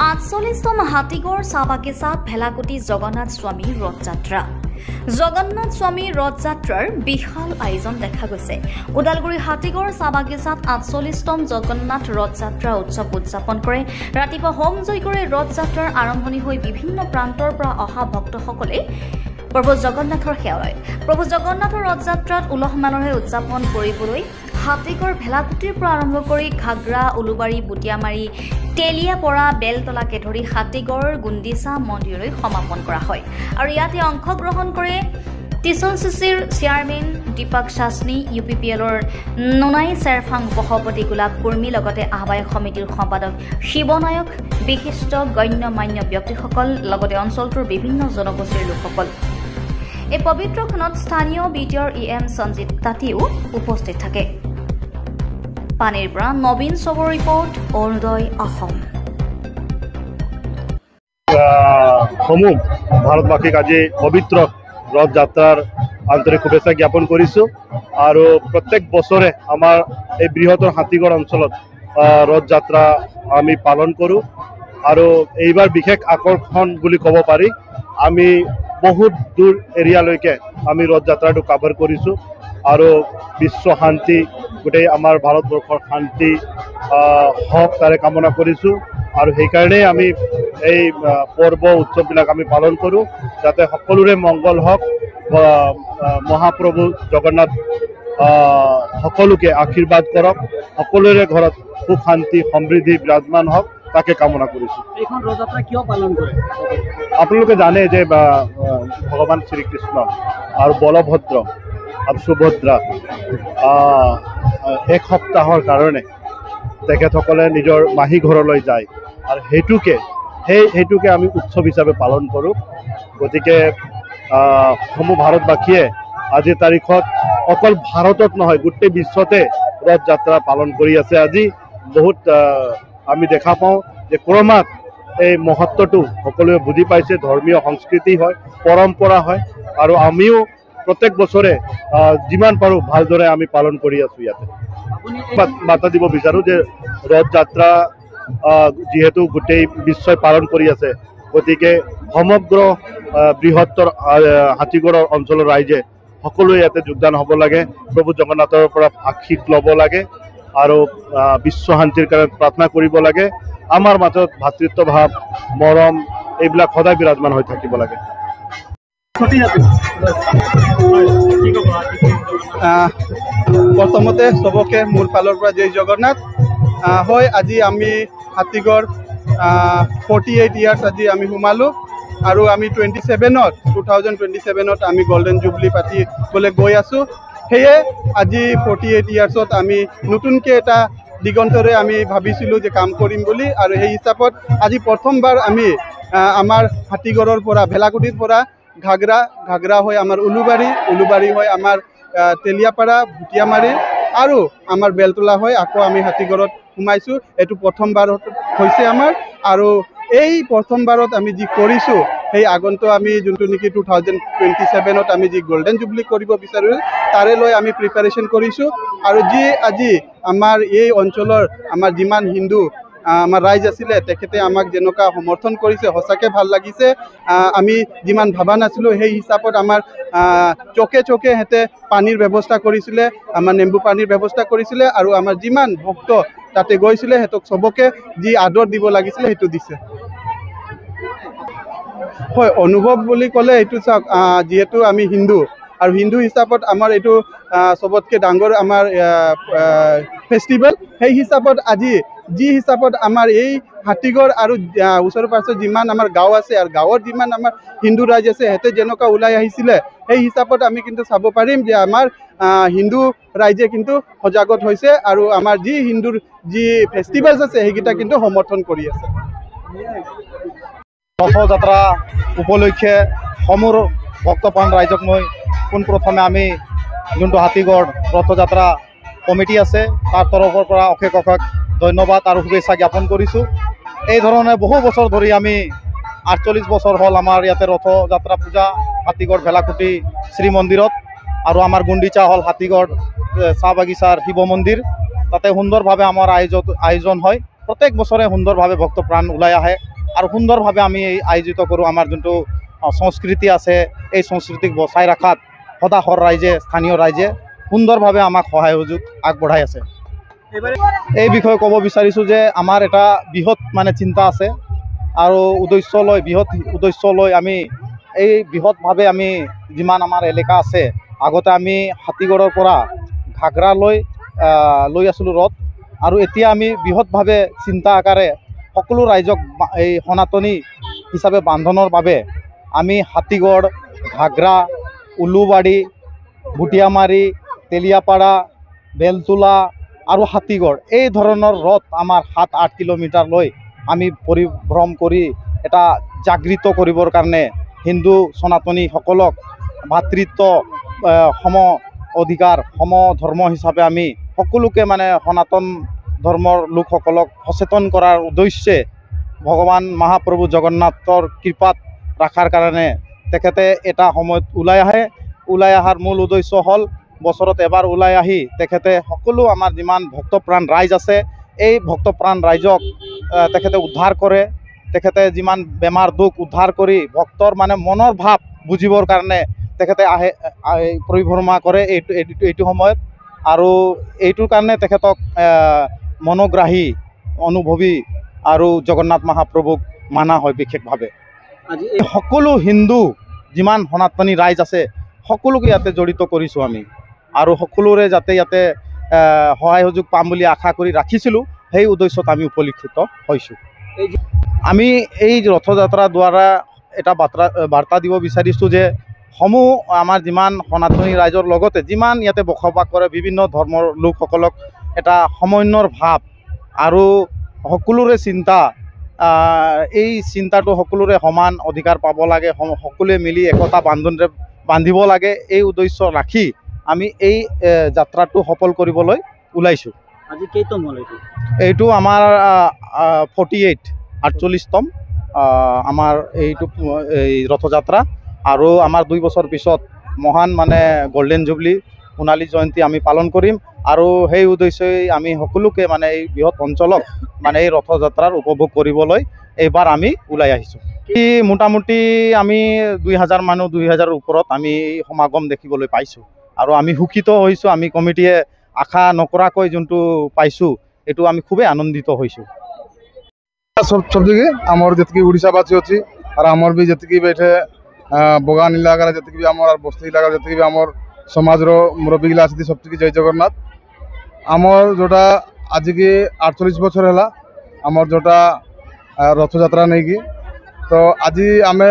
48তম হাতীগড় চাহ বাগিচাত ভেলাকুটি জগন্নাথ স্বামী ৰথযাত্ৰা। জগন্নাথ স্বামী ৰথযাত্ৰাৰ বিশাল আয়োজন দেখা গৈছে। ওদালগুৰি হাতীগড় চাহ বাগিচাত 48তম জগন্নাথ ৰথযাত্ৰা উৎসৱ উদযাপন কৰে। ৰাতিপুৱা হোম যজ্ঞৰে ৰথযাত্ৰাৰ আৰম্ভণি হৈ বিভিন্ন প্ৰান্তৰ পৰা অহা ভক্তসকলে প্ৰভু জগন্নাথৰ সেৱা লয়। প্ৰভু জগন্নাথৰ ৰথযাত্ৰাত উলহ মালহেৰে উদযাপন কৰিবলৈ হাতীগড় ভেলাকুটিৰ পৰা আৰম্ভ কৰি ঘাগ্ৰা, উলুবাৰী, বুটিয়ামাৰী, তেলিয়াপৰা, বেলতলাকে ধৰি হাতীগড় গুণ্ডিচা মন্দিৰলৈ সমাপন কৰা হয়। আৰু ইয়াতে অংশগ্ৰহণ কৰে টিচলচিচিৰ চেয়াৰমেন দীপক শাসনী, UPPLৰ নুনাই চেৰফাং উপসভাপতি গোলাপ কুৰ্মী, লগতে আহ্বায়ক সমিতিৰ সম্পাদক শিৱনায়ক, বিশিষ্ট গণ্যমান্য ব্যক্তিসকল, লগতে অঞ্চলটোৰ বিভিন্ন জনগোষ্ঠীৰ লোকসকল। এই পবিত্ৰখনত স্থানীয় BTR EM সঞ্জিত তাঁতীও উপস্থিত থাকে। পানীৰ পৰা নবীন চবৰ ৰিপৰ্ট, অৰুণোদয় অসম। সমূহ ভাৰতবাসীক আজি পবিত্ৰ ৰথযাত্ৰাৰ আন্তৰিক শুভেচ্ছা জ্ঞাপন কৰিছোঁ। আৰু প্ৰত্যেক বছৰে আমাৰ এই বৃহত্তৰ হাতীগড় অঞ্চলত ৰথযাত্ৰা আমি পালন কৰোঁ। আৰু এইবাৰ বিশেষ আকৰ্ষণ বুলি ক'ব পাৰি, আমি বহুত দূৰ এৰিয়ালৈকে আমি ৰথযাত্ৰাটো কাভাৰ কৰিছোঁ। আৰু বিশ্ব শান্তি, গোটেই আমাৰ ভাৰতবৰ্ষৰ শান্তি হওক তাৰে কামনা কৰিছোঁ। আৰু সেইকাৰণেই আমি এই পৰ্ব উৎসৱবিলাক আমি পালন কৰোঁ, যাতে সকলোৰে মংগল হওক। মহাপ্ৰভু জগন্নাথ সকলোকে আশীৰ্বাদ কৰক, সকলোৰে ঘৰত সুখ শান্তি সমৃদ্ধি বিৰাজমান হওক, তাকে কামনা কৰিছোঁ। এইখন ৰথযাত্ৰা কিয় পালন কৰে? আপোনালোকে জানে যে ভগৱান শ্ৰীকৃষ্ণ আৰু বলভদ্ৰ আৰু সুভদ্ৰা এক সপ্তাহৰ কাৰণে তেখেতসকলে নিজৰ মাহী ঘৰলৈ যায়। আৰু সেইটোকে আমি উৎসৱ হিচাপে পালন কৰোঁ। গতিকে সমূহ ভাৰতবাসীয়ে আজিৰ তাৰিখত অকল ভাৰতত নহয়, গোটেই বিশ্বতে ৰথযাত্ৰা পালন কৰি আছে। আজি বহুত আমি দেখা পাওঁ যে ক্ৰমাৎ এই মহত্বটো সকলোৱে বুজি পাইছে। ধৰ্মীয় সংস্কৃতি হয়, পৰম্পৰা হয়, আৰু আমিও প্ৰত্যেক বছৰে যিমান পাৰোঁ ভালদৰে আমি পালন কৰি আছোঁ। ইয়াতে বাৰ্তা দিব বিচাৰোঁ যে ৰথযাত্ৰা যিহেতু গোটেই বিশ্বই পালন কৰি আছে, গতিকে সমগ্ৰ বৃহত্তৰ হাতীগড়ৰ অঞ্চলৰ ৰাইজে সকলোৱে ইয়াতে যোগদান হ'ব লাগে, প্ৰভু জগন্নাথৰ পৰা আশীষ ল'ব লাগে, আৰু বিশ্ব শান্তিৰ কাৰণে প্ৰাৰ্থনা কৰিব লাগে। আমাৰ মাজত ভাতৃত্বভাৱ, মৰম এইবিলাক সদায় বিৰাজমান হৈ থাকিব লাগে। প্ৰথমতে চবকে মোৰ ফালৰ পৰা জয় জগন্নাথ। হয়, আজি আমি হাতীগড় 48 ইয়াৰ্ছ আজি আমি সোমালোঁ। আৰু আমি 2027ত আমি গল্ডেন জুবলি পাতিবলৈ গৈ আছোঁ। সেয়ে আজি 48 ইয়াৰ্ছত আমি নতুনকৈ এটা দিগন্তৰে আমি ভাবিছিলোঁ যে কাম কৰিম বুলি। আৰু সেই হিচাপত আজি প্ৰথমবাৰ আমি আমাৰ হাতীগড়ৰ পৰা ভেলাকুটিৰ পৰা ঘাগ্ৰা হৈ আমাৰ উলুবাৰী হৈ আমাৰ তেলিয়াপাৰা, ভুটিয়ামাৰী আৰু আমাৰ বেলতলা হৈ আকৌ আমি হাতীগড়ত সোমাইছোঁ। এইটো প্ৰথমবাৰত হৈছে আমাৰ। আৰু এই প্ৰথমবাৰত আমি যি কৰিছোঁ, সেই আগন্তুক আমি যোনটো নেকি 2027ত আমি যি গল্ডেন জুবলি কৰিব বিচাৰোঁ, তাৰে লৈ আমি প্ৰিপাৰেশ্যন কৰিছোঁ। আৰু যি আজি আমাৰ এই অঞ্চলৰ আমাৰ যিমান হিন্দু আমাৰ ৰাইজ আছিলে, তেখেতে আমাক যেনেকুৱা সমৰ্থন কৰিছে, সঁচাকৈ ভাল লাগিছে। আমি যিমান ভবা নাছিলোঁ, সেই হিচাপত আমাৰ চকে সিহঁতে পানীৰ ব্যৱস্থা কৰিছিলে, আমাৰ নেম্বু পানীৰ ব্যৱস্থা কৰিছিলে। আৰু আমাৰ যিমান ভক্ত তাতে গৈছিলে, সিহঁতক চবকে যি আদৰ দিব লাগিছিলে সেইটো দিছে। হয়, অনুভৱ বুলি ক'লে এইটো চাওক, যিহেতু আমি হিন্দু, আৰু হিন্দু হিচাপত আমাৰ এইটো চবতকৈ ডাঙৰ আমাৰ ফেষ্টিভেল। সেই হিচাপত আজি যি হিচাপত আমাৰ এই হাতীগড় আৰু ওচৰে পাঁজৰে যিমান আমাৰ গাঁও আছে, আৰু গাঁৱৰ যিমান আমাৰ হিন্দু ৰাইজ আছে, সিহঁতে যেনেকুৱা ওলাই আহিছিলে, সেই হিচাপত আমি কিন্তু চাব পাৰিম যে আমাৰ হিন্দু ৰাইজে কিন্তু সজাগত হৈছে, আৰু আমাৰ যি হিন্দুৰ যি ফেষ্টিভেলছ আছে সেইকেইটা কিন্তু সমৰ্থন কৰি আছে। ৰথযাত্ৰা উপলক্ষে সমূহ ভক্তপ্ৰাণ ৰাইজক মই পোনপ্ৰথমে আমি যোনটো হাতীগড় ৰথযাত্ৰা কমিটি আছে, তাৰ তৰফৰ পৰা অশেষ ধন্যবাদ আৰু শুভেচ্ছা জ্ঞাপন কৰিছোঁ। এই ধৰণে বহু বছৰ ধৰি আমি 48 বছৰ হ'ল আমাৰ ইয়াতে ৰথযাত্ৰা পূজা হাতীগড় ভেলাকুটি শ্ৰীমন্দিৰত, আৰু আমাৰ গুণ্ডিচা হ'ল হাতীগড় চাহ বাগিচাৰ শিৱ মন্দিৰ। তাতে সুন্দৰভাৱে আমাৰ আয়োজন হয়। প্ৰত্যেক বছৰে সুন্দৰভাৱে ভক্তপ্ৰাণ ওলাই আহে। আৰু সুন্দৰভাৱে আমি আয়োজিত কৰোঁ। আমাৰ যোনটো সংস্কৃতি আছে এই সংস্কৃতিক বচাই ৰখাত সদাশৰ ৰাইজে স্থানীয় ৰাইজে সুন্দৰভাৱে আমাক সহায় সহযোগ আগবঢ়াই আছে। এই বিষয়ে ক'ব বিচাৰিছোঁ যে আমাৰ এটা বৃহৎ মানে চিন্তা আছে আৰু বৃহৎ উদ্দেশ্য লৈ আমি এই বৃহৎভাৱে আমি যিমান আমাৰ এলেকা আছে, আগতে আমি হাতীগড়ৰ পৰা ঘাগৰা লৈ আছিলোঁ ৰথ, আৰু এতিয়া আমি বৃহৎভাৱে চিন্তা আকাৰে সকলো ৰাইজক এই সনাতনী হিচাপে বান্ধনৰ বাবে আমি হাতীগড়, ঘাগৰা, উলুবাৰী, ভুটিয়ামাৰী, তেলিয়াপাৰা, বেলতোলা আৰু হাতীগড় এই ধৰণৰ ৰথ আমাৰ 7-8 কিলোমিটাৰ লৈ আমি পৰিভ্ৰম কৰি এটা জাগৃত কৰিবৰ কাৰণে হিন্দু সনাতনীসকলক ভাতৃত্ব সম অধিকাৰ সম ধৰ্ম হিচাপে আমি সকলোকে মানে সনাতন ধৰ্মৰ লোকসকলক সচেতন কৰাৰ উদ্দেশ্যে ভগৱান মহাপ্ৰভু জগন্নাথৰ কৃপাত ৰখাৰ কাৰণে তেখেতে এটা সময়ত ওলাই অহাৰ মূল উদ্দেশ্য হ'ল বছৰত এবাৰ ওলাই আহি তেখেতে সকলো আমাৰ যিমান ভক্তপ্ৰাণ ৰাইজ আছে এই ভক্তপ্ৰাণ ৰাইজক তেখেতে উদ্ধাৰ কৰে। তেখেতে যিমান বেমাৰ দুখ উদ্ধাৰ কৰি ভক্তৰ মানে মনৰ ভাৱ বুজিবৰ কাৰণে তেখেতে পৰিভ্ৰমা কৰে এইটো সময়ত, আৰু এইটোৰ কাৰণে তেখেতক মনোগ্ৰাহী অনুভৱী আৰু জগন্নাথ মহাপ্ৰভুক মানা হয় বিশেষভাৱে। সকলো হিন্দু যিমান সনাতনী ৰাইজ আছে সকলোকে ইয়াতে জড়িত কৰিছোঁ আমি, আৰু সকলোৰে যাতে ইয়াতে সহায় সহযোগ পাম বুলি আশা কৰি ৰাখিছিলোঁ, সেই উদ্দেশ্যত আমি উপলক্ষিত হৈছোঁ। আমি এই ৰথযাত্ৰাৰ দ্বাৰা এটা বাৰ্তা দিব বিচাৰিছোঁ যে আমাৰ যিমান সনাতনী ৰাইজৰ লগতে যিমান ইয়াতে বসবাস কৰে বিভিন্ন ধৰ্মৰ লোকসকলক এটা সমন্বয়ৰ ভাৱ আৰু সকলোৰে চিন্তা, এই চিন্তাটো সকলোৰে সমান অধিকাৰ পাব লাগে, সকলোৱে মিলি একতা বান্ধোনেৰে বান্ধিব লাগে, এই উদ্দেশ্য ৰাখি আমি এই যাত্ৰাটো সফল কৰিবলৈ ওলাইছোঁ। আজি কেইতম হ'ল এইটো আমাৰ 48তম আমাৰ এইটো এই ৰথযাত্ৰা, আৰু আমাৰ 2 বছৰ পিছত মহান মানে গোল্ডেন জুবলি সোণালী জয়ন্তী আমি পালন কৰিম, আৰু সেই উদ্দেশ্যে আমি সকলোকে মানে এই বৃহৎ অঞ্চলক মানে এই ৰথযাত্ৰাৰ উপভোগ কৰিবলৈ এইবাৰ আমি ওলাই আহিছোঁ। মোটামুটি আমি 2000 মানুহ 2000ৰ ওপৰত আমি সমাগম দেখিবলৈ পাইছোঁ, আৰু আমি সুখিত হৈছোঁ। আমি কমিটিয়ে আশা নকৰাকৈ যোনটো পাইছোঁ এইটো আমি খুবেই আনন্দিত হৈছোঁ। সবদিকে আমার যেতকি ওড়িশাবাসী অছি আর আমার বি যেতকি বি এঠে বগান ইলাকার যেতকি বি আমার আর বস্তি ইলাকার যেতকি বি আমার সমাজর মুরব্বীগুলা আছে সবথেকে জয় জগন্নাথ। আমার যেটা আজকে 48 বছর হল আমার যেটা রথযাত্রা নেই, তো আজি আমি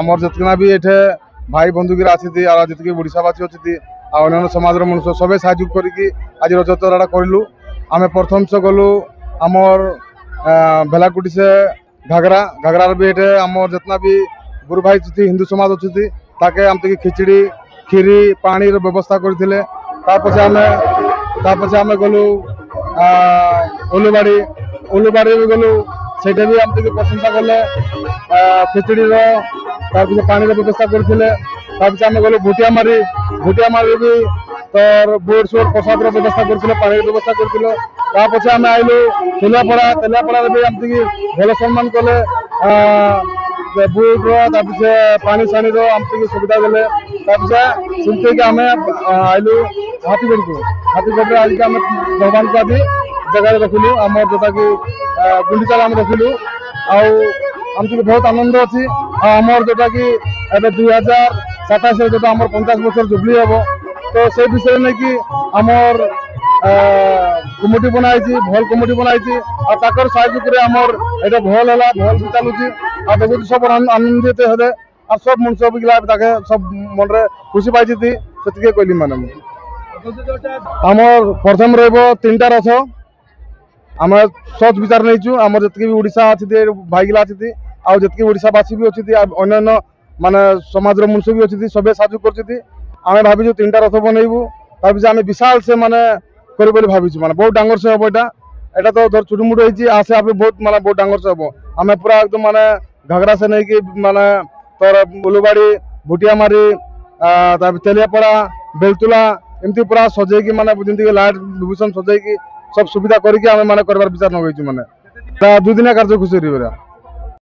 আমার যেতকিনা বি এঠে ভাই বন্ধুগুলা আছে আর যেতকি ওড়িশাবাসী অছি আর অন্যান্য সমাজের মানুষ সবে সাহায্য করি আজ রথযাত্রাটা করলু। আমি প্রথম সে গলু আমার বেলাকুটি से घाघरार भी एटे आमर जितना भी गुरु भाई अच्छी हिंदू समाज अच्छी ताके आम तक खिचड़ी खीरी पानी व्यवस्था करते आमे गलु उलुबाड़ी भी गलु से भी आम तक प्रशंसा कले खिचड़ी पानी व्यवस्था करते आमे गलु भुटियामारी भी तर बोर्ड सोर्ड प्रसाद व्यवस्था करते पानी व्यवस्था करते तापछे आमे आइलु तेलियापड़ा भी आम तक भल सम्मान कले बोर्ड तापछे पानी सानी आम तक सुविधा देले तापछे सुनते आम आइलु हाथीगढ़ को आज के आम भगवान को आज जगह रखिलु आम जोटा कि गुंडीचार आम रखिलु आम तक बहुत आनंद अच्छी आमर जोटा कि 2027 जो आम 50 वर्ष जुबली हम तो से विषय नहीं कि आमर कमिटी बनाई भल कमिटी बनाई और ताकर साहाय्य आमर ये भल है भल चलुची और देखो सब आनंदित हेले और सब मनुष्य सब मन खुशी पाई से कहली मैंने आमर प्रथम रा रथ आम सच विचार नहीं आम जी ओडिशा अच्छी भाईगिला अच्छी आउ जी ओडिशावासी भी अच्छी अन्य माने समाज मनुष्य भी अच्छी सब साहय कर आम भावी 3टा रथ बनइबू तार आम विशाल से माने करी भावी माने बहुत डांगर से हम यहाँ तो धर छुटमुट होती आसे आप बहुत माने बहुत डांगर से हम आम पूरा एकदम माने घाघरा से नहीं कि माने तोर उलुबाड़ी भुटियामारी तेलियापड़ा बेलतुला एमती पूरा सजेकी माने जमी लाइट विभूषण सजेकी सब सुविधा करके आम माने करबार विचार नगेचु माने 2 दिनिया कार्यसूची